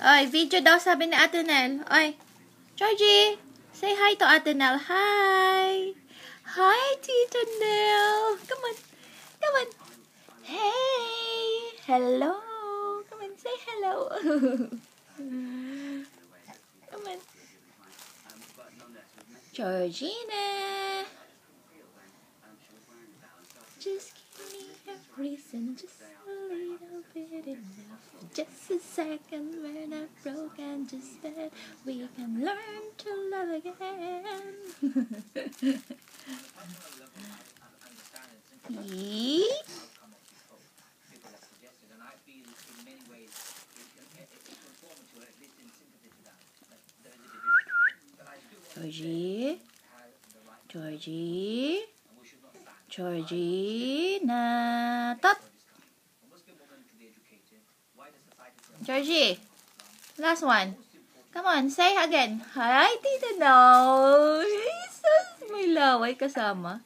Oy, video daw sabi ni Ate Nel. Oy, Georgie, say hi to Ate Nel. Hi. Hi, Tita Nel. Come on. Come on. Hey. Hello. Come on, say hello. Come on. Georgina. Just give me a reason, just a little bit enough. Just a second when I'm broken, just that we can learn to love again. Georgie, Georgie, Georgina, tot. Georgie, last one. Come on, say again. Hi, Tita No. He's so may laway kasama.